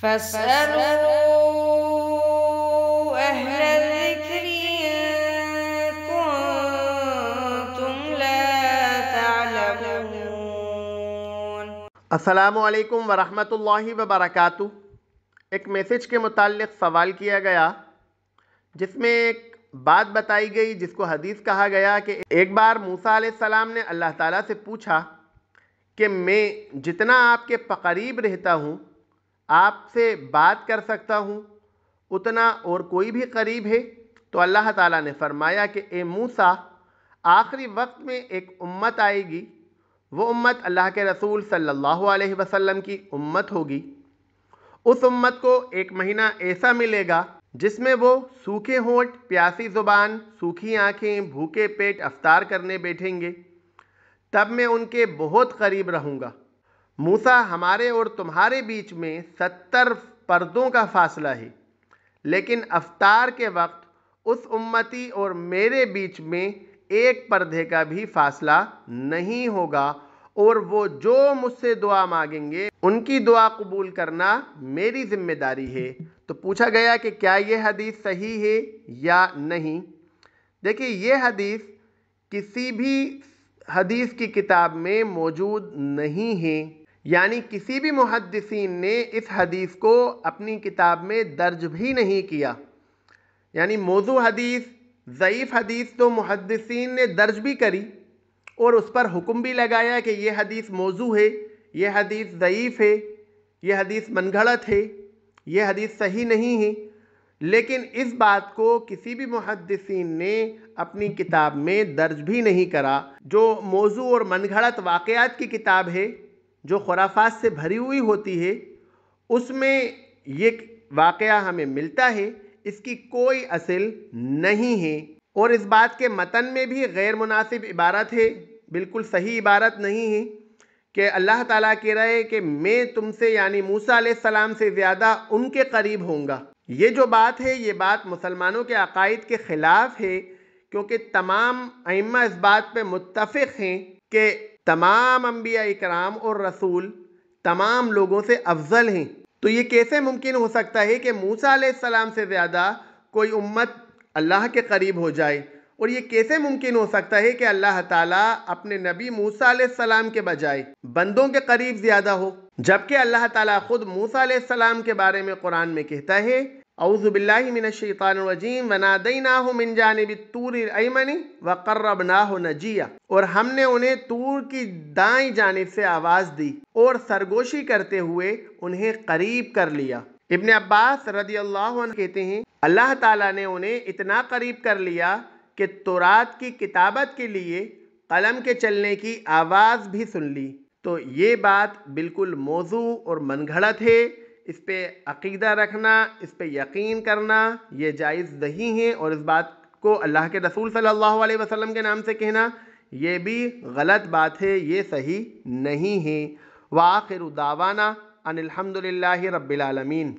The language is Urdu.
فاسألوا أهل الذكر إن كنتم لا تعلمون۔ السلام علیکم ورحمۃ اللہ وبرکاتہ۔ ایک میسج کے متعلق سوال کیا گیا جس میں ایک بات بتائی گئی جس کو حدیث کہا گیا کہ ایک بار موسیٰ علیہ السلام نے اللہ تعالیٰ سے پوچھا کہ میں جتنا آپ کے قریب رہتا ہوں، آپ سے بات کر سکتا ہوں، اتنا اور کوئی بھی قریب ہے؟ تو اللہ تعالیٰ نے فرمایا کہ اے موسیٰ، آخری وقت میں ایک امت آئے گی، وہ امت اللہ کے رسول صلی اللہ علیہ وسلم کی امت ہوگی۔ اس امت کو ایک مہینہ ایسا ملے گا جس میں وہ سوکھے ہونٹ، پیاسی زبان، سوکھی آنکھیں، بھوکے پیٹ افطار کرنے بیٹھیں گے، تب میں ان کے بہت قریب رہوں گا۔ موسیٰ، ہمارے اور تمہارے بیچ میں 70 پردوں کا فاصلہ ہے، لیکن افطار کے وقت اس امتی اور میرے بیچ میں ایک پردے کا بھی فاصلہ نہیں ہوگا، اور وہ جو مجھ سے دعا مانگیں گے ان کی دعا قبول کرنا میری ذمہ داری ہے۔ تو پوچھا گیا کہ کیا یہ حدیث صحیح ہے یا نہیں؟ دیکھیے، یہ حدیث کسی بھی حدیث کی کتاب میں موجود نہیں ہے، یعنی کسی بھی محدثین نے اس حدیث کو اپنی کتاب میں درج بھی نہیں کیا۔ یعنی موضوع حدیث، ضعیف حدیث تو محدثین نے درج بھی کری اور اس پر حکم بھی لگایا کہ یہ حدیث موضوع ہے، یہ حدیث ضعیف ہے، یہ حدیث من گھڑت ہے، یہ حدیث صحیح نہیں ہے، لیکن اس بات کو کسی بھی محدثین نے اپنی کتاب میں درج بھی نہیں کرا۔ جو موضوع اور من گھڑت واقعات کی کتاب ہے، جو خرافات سے بھری ہوئی ہوتی ہے، اس میں یہ واقعہ ہمیں ملتا ہے، اس کی کوئی اصل نہیں ہے، اور اس بات کے متن میں بھی غیر مناسب عبارت ہے، بالکل صحیح عبارت نہیں ہے کہ اللہ تعالیٰ کہہ رہے ہیں کہ میں تم سے یعنی موسیٰ علیہ السلام سے زیادہ ان کے قریب ہوں گا۔ یہ جو بات ہے، یہ بات مسلمانوں کے عقائد کے خلاف ہے، کیونکہ تمام ائمہ اس بات پہ متفق ہیں کہ تمام انبیاء اکرام اور رسول تمام لوگوں سے افضل ہیں۔ تو یہ کیسے ممکن ہو سکتا ہے کہ موسیٰ علیہ السلام سے زیادہ کوئی امت اللہ کے قریب ہو جائے؟ اور یہ کیسے ممکن ہو سکتا ہے کہ اللہ تعالیٰ اپنے نبی موسیٰ علیہ السلام کے بجائے بندوں کے قریب زیادہ ہو، جبکہ اللہ تعالیٰ خود موسیٰ علیہ السلام کے بارے میں قرآن میں کہتا ہے اعوذ باللہ من الشیطان الرجیم ونادیناہ من جانب الطور الایمن وقربناہ نجیہ، اور ہم نے انہیں طور کی دائیں جانب سے آواز دی اور سرگوشی کرتے ہوئے انہیں قریب کر لیا۔ ابن عباس رضی اللہ عنہ کہتے ہیں اللہ تعالیٰ نے انہیں اتنا قریب کر لیا کہ تورات کی کتابت کے لیے قلم کے چلنے کی آواز بھی سن لی۔ تو یہ بات بالکل موضوع اور من گھڑت ہے، اس پہ عقیدہ رکھنا، اس پہ یقین کرنا یہ جائز نہیں ہے، اور اس بات کو اللہ کے رسول صلی اللہ علیہ وسلم کے نام سے کہنا یہ بھی غلط بات ہے، یہ صحیح نہیں ہے۔ وآخر دعوانا ان الحمد للہ رب العالمین۔